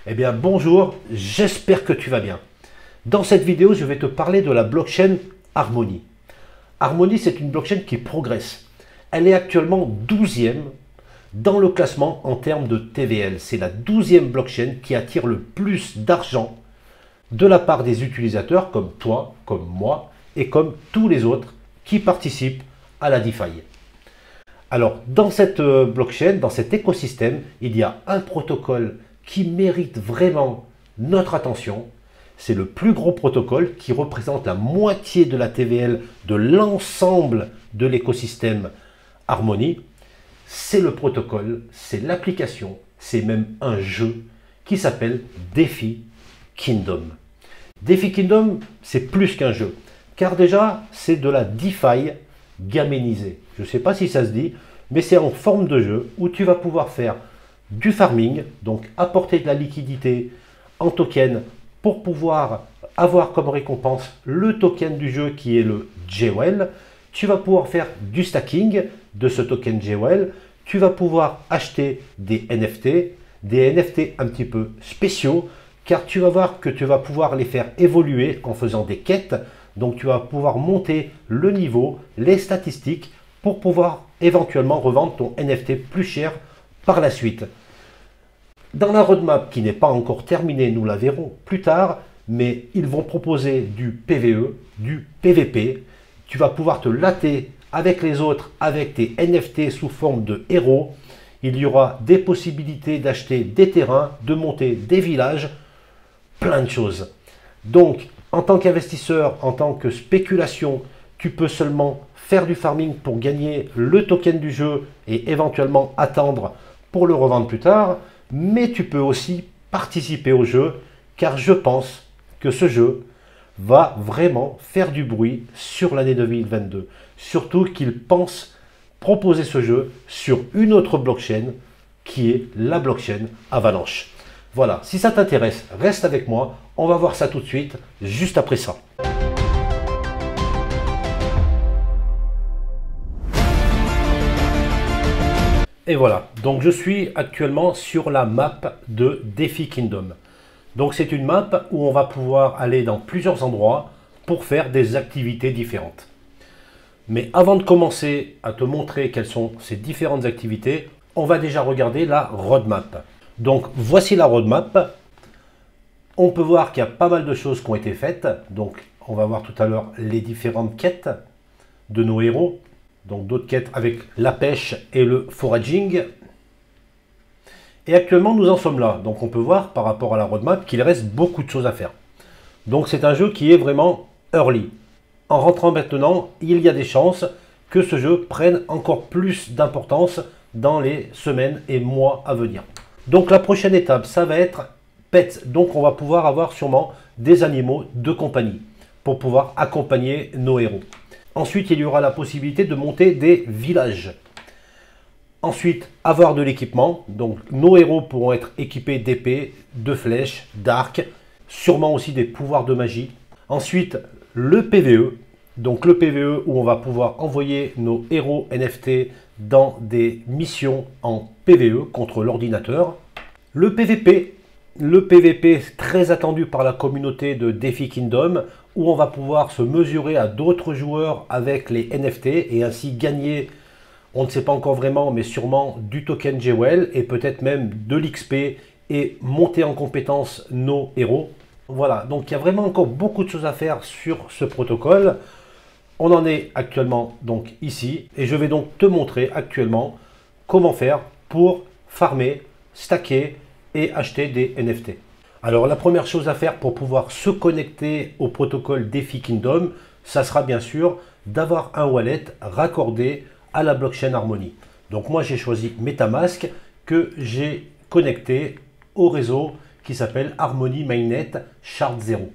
Eh bien bonjour, j'espère que tu vas bien. Dans cette vidéo, je vais te parler de la blockchain Harmony. Harmony, c'est une blockchain qui progresse. Elle est actuellement 12e dans le classement en termes de TVL. C'est la 12e blockchain qui attire le plus d'argent de la part des utilisateurs comme toi, comme moi et comme tous les autres qui participent à la DeFi. Alors, dans cette blockchain, dans cet écosystème, il y a un protocole qui mérite vraiment notre attention. C'est le plus gros protocole qui représente la moitié de la TVL de l'ensemble de l'écosystème Harmony. C'est le protocole, c'est l'application, c'est même un jeu qui s'appelle DeFi Kingdom. DeFi Kingdom, c'est plus qu'un jeu, car déjà, c'est de la DeFi gaménisée. Je ne sais pas si ça se dit, mais c'est en forme de jeu où tu vas pouvoir faire du farming, donc apporter de la liquidité en token pour pouvoir avoir comme récompense le token du jeu qui est le Jewel. Tu vas pouvoir faire du stacking de ce token Jewel. Tu vas pouvoir acheter des NFT un petit peu spéciaux, car tu vas voir que tu vas pouvoir les faire évoluer en faisant des quêtes. Donc tu vas pouvoir monter le niveau, les statistiques pour pouvoir éventuellement revendre ton NFT plus cher par la suite. Dans la roadmap qui n'est pas encore terminée, nous la verrons plus tard, mais ils vont proposer du PVE, du PVP. Tu vas pouvoir te latter avec les autres, avec tes NFT sous forme de héros. Il y aura des possibilités d'acheter des terrains, de monter des villages, plein de choses. Donc, en tant qu'investisseur, en tant que spéculation, tu peux seulement faire du farming pour gagner le token du jeu et éventuellement attendre pour le revendre plus tard. Mais tu peux aussi participer au jeu, car je pense que ce jeu va vraiment faire du bruit sur l'année 2022. Surtout qu'il pense proposer ce jeu sur une autre blockchain qui est la blockchain Avalanche. Voilà, si ça t'intéresse, reste avec moi. On va voir ça tout de suite, juste après ça. Et voilà, donc je suis actuellement sur la map de DeFi Kingdom. Donc c'est une map où on va pouvoir aller dans plusieurs endroits pour faire des activités différentes. Mais avant de commencer à te montrer quelles sont ces différentes activités, on va déjà regarder la roadmap. Donc voici la roadmap. On peut voir qu'il y a pas mal de choses qui ont été faites. Donc on va voir tout à l'heure les différentes quêtes de nos héros. Donc d'autres quêtes avec la pêche et le foraging. Et actuellement nous en sommes là. Donc on peut voir par rapport à la roadmap qu'il reste beaucoup de choses à faire. Donc c'est un jeu qui est vraiment early. En rentrant maintenant, il y a des chances que ce jeu prenne encore plus d'importance dans les semaines et mois à venir. Donc la prochaine étape, ça va être pets. Donc on va pouvoir avoir sûrement des animaux de compagnie pour pouvoir accompagner nos héros. Ensuite, il y aura la possibilité de monter des villages. Ensuite, avoir de l'équipement. Donc, nos héros pourront être équipés d'épées, de flèches, d'arcs, sûrement aussi des pouvoirs de magie. Ensuite, le PVE. Donc, le PVE où on va pouvoir envoyer nos héros NFT dans des missions en PVE contre l'ordinateur. Le PVP. Le PVP très attendu par la communauté de DeFi Kingdom, où on va pouvoir se mesurer à d'autres joueurs avec les NFT et ainsi gagner, on ne sait pas encore vraiment, mais sûrement du token Jewel et peut-être même de l'XP et monter en compétence nos héros. Voilà, donc il y a vraiment encore beaucoup de choses à faire sur ce protocole. On en est actuellement donc ici et je vais donc te montrer actuellement comment faire pour farmer, stacker et acheter des NFT. Alors la première chose à faire pour pouvoir se connecter au protocole DeFi Kingdom, ça sera bien sûr d'avoir un wallet raccordé à la blockchain Harmony. Donc moi j'ai choisi MetaMask que j'ai connecté au réseau qui s'appelle Harmony Mainnet Shard 0.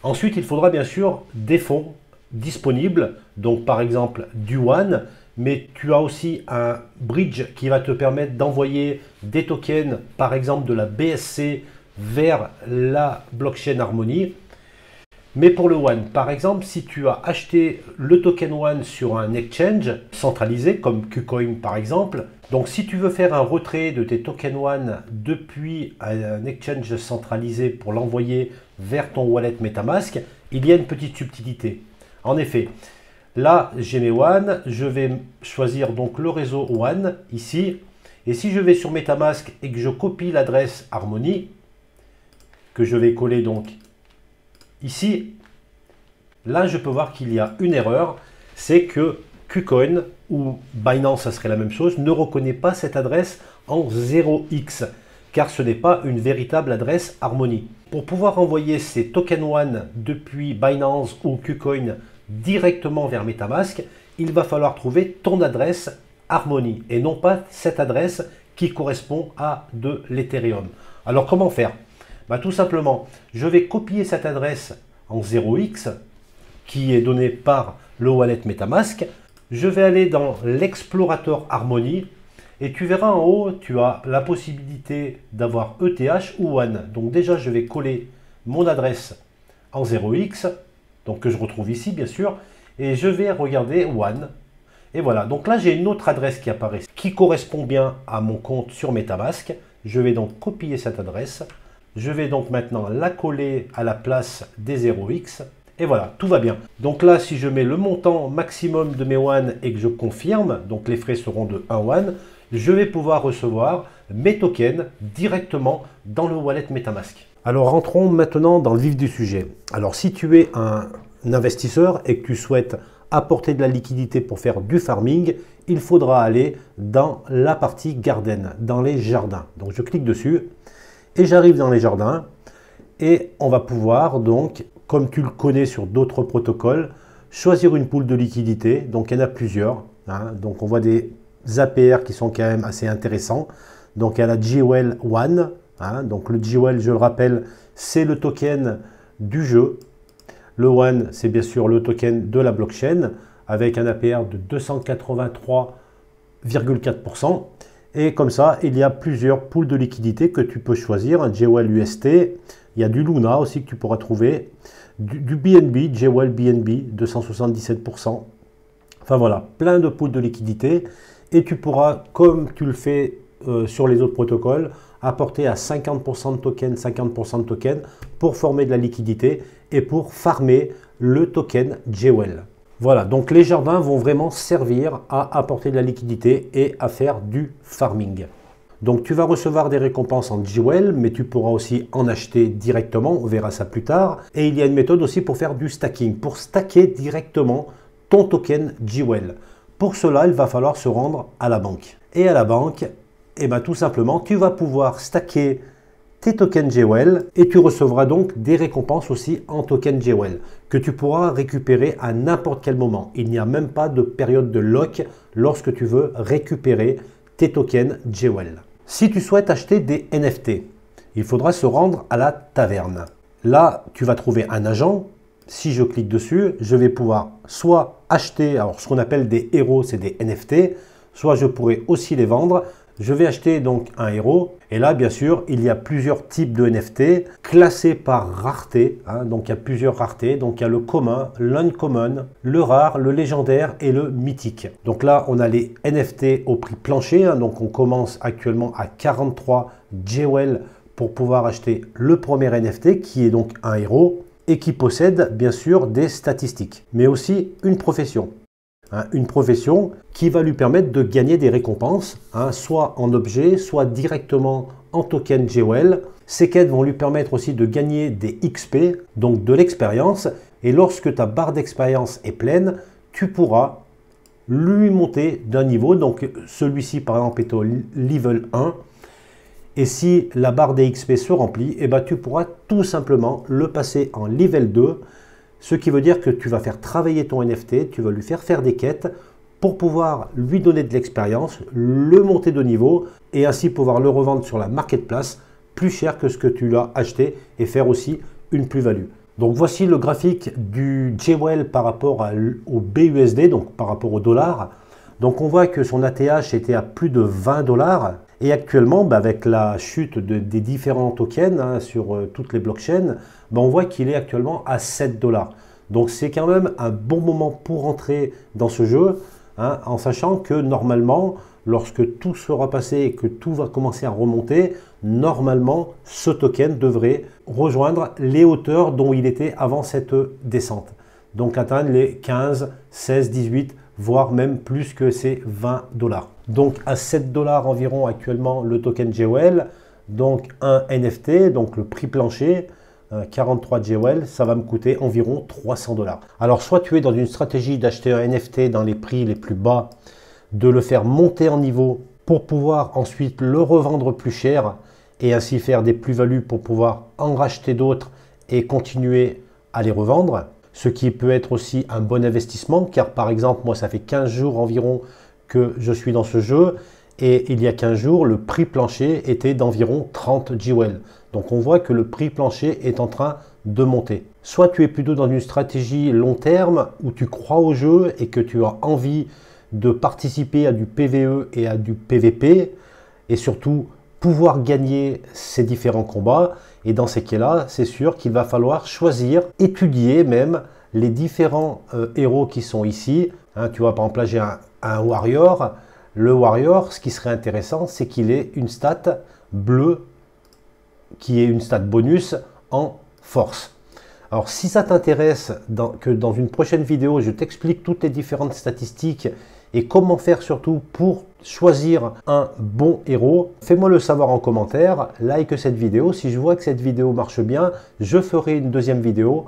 Ensuite il faudra bien sûr des fonds disponibles, donc par exemple du One, mais tu as aussi un bridge qui va te permettre d'envoyer des tokens, par exemple de la BSC, vers la blockchain Harmony. Mais pour le One, par exemple, si tu as acheté le token One sur un exchange centralisé, comme KuCoin par exemple, donc si tu veux faire un retrait de tes tokens One depuis un exchange centralisé pour l'envoyer vers ton wallet MetaMask, il y a une petite subtilité. En effet, là j'ai mes One, je vais choisir donc le réseau One ici, et si je vais sur MetaMask et que je copie l'adresse Harmony, que je vais coller donc ici, là je peux voir qu'il y a une erreur, c'est que KuCoin ou Binance, ça serait la même chose, ne reconnaît pas cette adresse en 0x, car ce n'est pas une véritable adresse Harmony. Pour pouvoir envoyer ces tokens One depuis Binance ou KuCoin directement vers MetaMask, il va falloir trouver ton adresse Harmony et non pas cette adresse qui correspond à de l'Ethereum. Alors comment faire? Tout simplement, je vais copier cette adresse en 0x qui est donnée par le wallet MetaMask. Je vais aller dans l'explorateur Harmony et tu verras en haut, tu as la possibilité d'avoir ETH ou One. Donc déjà, je vais coller mon adresse en 0x, donc que je retrouve ici bien sûr, et je vais regarder One. Et voilà, donc là j'ai une autre adresse qui apparaît, qui correspond bien à mon compte sur MetaMask. Je vais donc copier cette adresse. Je vais donc maintenant la coller à la place des 0x. Et voilà, tout va bien. Donc là, si je mets le montant maximum de mes One et que je confirme, donc les frais seront de 1 One, je vais pouvoir recevoir mes tokens directement dans le wallet MetaMask. Alors rentrons maintenant dans le vif du sujet. Alors si tu es un investisseur et que tu souhaites apporter de la liquidité pour faire du farming, il faudra aller dans la partie garden, dans les jardins. Donc je clique dessus. Et j'arrive dans les jardins et on va pouvoir donc, comme tu le connais sur d'autres protocoles, choisir une pool de liquidité. Donc il y en a plusieurs. Donc on voit des APR qui sont quand même assez intéressants. Donc il y a la Jewel One. Donc le Jewel, je le rappelle, c'est le token du jeu. Le One, c'est bien sûr le token de la blockchain avec un APR de 283,4%. Et comme ça, il y a plusieurs pools de liquidité que tu peux choisir. Un Jewel UST, il y a du Luna aussi que tu pourras trouver. Du BNB, Jewel BNB, 277%. Enfin voilà, plein de pools de liquidité. Et tu pourras, comme tu le fais sur les autres protocoles, apporter à 50% de tokens, 50% de tokens pour former de la liquidité et pour farmer le token Jewel. Voilà, donc les jardins vont vraiment servir à apporter de la liquidité et à faire du farming. Donc tu vas recevoir des récompenses en Jewel, mais tu pourras aussi en acheter directement, on verra ça plus tard. Et il y a une méthode aussi pour faire du stacking, pour stacker directement ton token Jewel. Pour cela, il va falloir se rendre à la banque. Et à la banque, tout simplement, tu vas pouvoir stacker tes tokens Jewel et tu recevras donc des récompenses aussi en tokens Jewel que tu pourras récupérer à n'importe quel moment. Il n'y a même pas de période de lock lorsque tu veux récupérer tes tokens Jewel. Si tu souhaites acheter des NFT, il faudra se rendre à la taverne. Là, tu vas trouver un agent. Si je clique dessus, je vais pouvoir soit acheter, alors ce qu'on appelle des héros, c'est des NFT, soit je pourrais aussi les vendre. Je vais acheter donc un héros et là bien sûr il y a plusieurs types de NFT classés par rareté, donc il y a plusieurs raretés, donc il y a le commun, l'uncommon, le rare, le légendaire et le mythique. Donc là on a les NFT au prix plancher, donc on commence actuellement à 43 Jewel pour pouvoir acheter le premier NFT qui est donc un héros et qui possède bien sûr des statistiques mais aussi une profession. Une profession qui va lui permettre de gagner des récompenses, soit en objet, soit directement en token Jewel. Ces quêtes vont lui permettre aussi de gagner des XP, donc de l'expérience. Et lorsque ta barre d'expérience est pleine, tu pourras lui monter d'un niveau. Donc celui-ci par exemple est au level 1. Et si la barre des XP se remplit, tu pourras tout simplement le passer en level 2. Ce qui veut dire que tu vas faire travailler ton NFT, tu vas lui faire des quêtes pour pouvoir lui donner de l'expérience, le monter de niveau et ainsi pouvoir le revendre sur la marketplace plus cher que ce que tu l'as acheté et faire aussi une plus-value. Donc voici le graphique du Jewel par rapport au BUSD, donc par rapport au dollar. Donc on voit que son ATH était à plus de 20 $. Et actuellement, avec la chute des différents tokens sur toutes les blockchains, on voit qu'il est actuellement à 7 $. Donc c'est quand même un bon moment pour entrer dans ce jeu, en sachant que normalement, lorsque tout sera passé et que tout va commencer à remonter, normalement, ce token devrait rejoindre les hauteurs dont il était avant cette descente. Donc atteindre les 15, 16, 18, voire même plus que ces 20 $. Donc à 7 $ environ actuellement le token Jewel, donc un NFT, donc le prix plancher, 43 Jewel, ça va me coûter environ 300 $. Alors soit tu es dans une stratégie d'acheter un NFT dans les prix les plus bas, de le faire monter en niveau pour pouvoir ensuite le revendre plus cher et ainsi faire des plus-values pour pouvoir en racheter d'autres et continuer à les revendre. Ce qui peut être aussi un bon investissement car par exemple moi ça fait 15 jours environ que je suis dans ce jeu et il y a 15 jours le prix plancher était d'environ 30 Jewel. Donc on voit que le prix plancher est en train de monter. Soit tu es plutôt dans une stratégie long terme où tu crois au jeu et que tu as envie de participer à du PVE et à du PVP et surtout pouvoir gagner ces différents combats. Et dans ces cas-là, c'est sûr qu'il va falloir choisir, étudier même les différents héros qui sont ici. Tu vois, par exemple, là j'ai un warrior. Le warrior, ce qui serait intéressant, c'est qu'il ait une stat bleue qui est une stat bonus en force. Alors si ça t'intéresse, que dans une prochaine vidéo, je t'explique toutes les différentes statistiques et comment faire surtout pour choisir un bon héros, fais-moi le savoir en commentaire, like cette vidéo. Si je vois que cette vidéo marche bien, je ferai une deuxième vidéo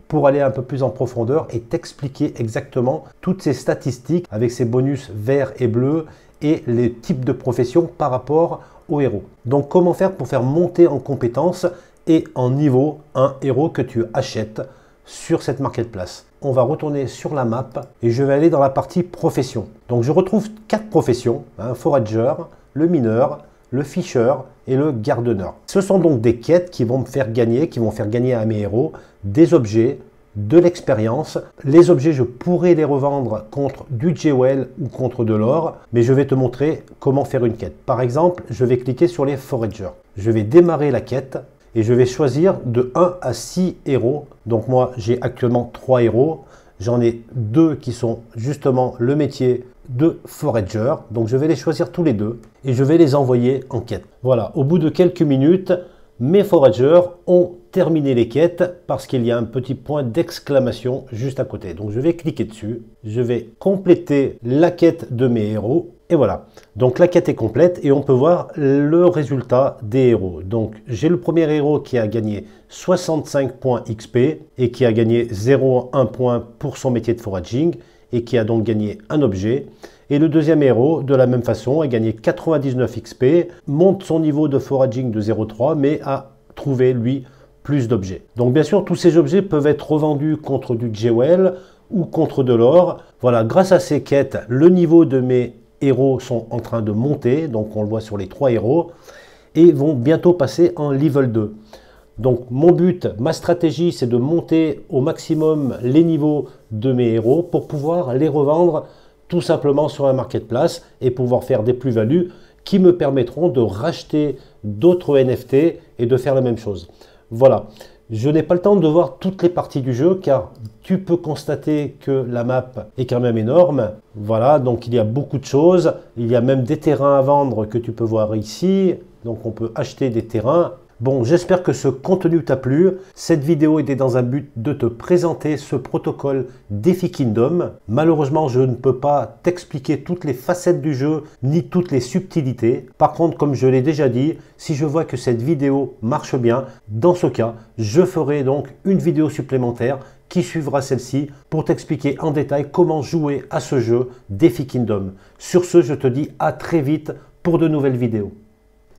pour aller un peu plus en profondeur et t'expliquer exactement toutes ces statistiques avec ces bonus verts et bleus et les types de professions par rapport aux héros. Donc comment faire pour faire monter en compétences et en niveau un héros que tu achètes sur cette marketplace. On va retourner sur la map et je vais aller dans la partie profession. Donc je retrouve 4 professions, forager, le mineur, le fisher et le gardeneur. Ce sont donc des quêtes qui vont me faire gagner, à mes héros des objets, de l'expérience. Les objets, je pourrais les revendre contre du jewel ou contre de l'or, mais je vais te montrer comment faire une quête. Par exemple, je vais cliquer sur les foragers. Je vais démarrer la quête et je vais choisir de 1 à 6 héros. Donc moi, j'ai actuellement 3 héros. J'en ai 2 qui sont justement le métier de forager. Donc je vais les choisir tous les deux et je vais les envoyer en quête. Voilà, au bout de quelques minutes, mes foragers ont terminé les quêtes parce qu'il y a un petit point d'exclamation juste à côté. Donc je vais cliquer dessus, je vais compléter la quête de mes héros et voilà. Donc la quête est complète et on peut voir le résultat des héros. Donc j'ai le premier héros qui a gagné 65 points XP et qui a gagné 0,1 point pour son métier de foraging et qui a donc gagné un objet. Et le deuxième héros, de la même façon, a gagné 99 XP, monte son niveau de foraging de 0,3, mais a trouvé, lui, plus d'objets. Donc bien sûr, tous ces objets peuvent être revendus contre du jewel ou contre de l'or. Voilà, grâce à ces quêtes, le niveau de mes héros sont en train de monter, donc on le voit sur les 3 héros, et vont bientôt passer en level 2. Donc mon but, ma stratégie, c'est de monter au maximum les niveaux de mes héros pour pouvoir les revendre tout simplement sur un marketplace et pouvoir faire des plus-values qui me permettront de racheter d'autres NFT et de faire la même chose. Voilà, je n'ai pas le temps de voir toutes les parties du jeu car tu peux constater que la map est quand même énorme. Voilà, donc il y a beaucoup de choses. Il y a même des terrains à vendre que tu peux voir ici. Donc on peut acheter des terrains. Bon, j'espère que ce contenu t'a plu. Cette vidéo était dans un but de te présenter ce protocole DeFi Kingdom. Malheureusement, je ne peux pas t'expliquer toutes les facettes du jeu ni toutes les subtilités. Par contre, comme je l'ai déjà dit, si je vois que cette vidéo marche bien, dans ce cas, je ferai donc une vidéo supplémentaire qui suivra celle-ci pour t'expliquer en détail comment jouer à ce jeu DeFi Kingdom. Sur ce, je te dis à très vite pour de nouvelles vidéos.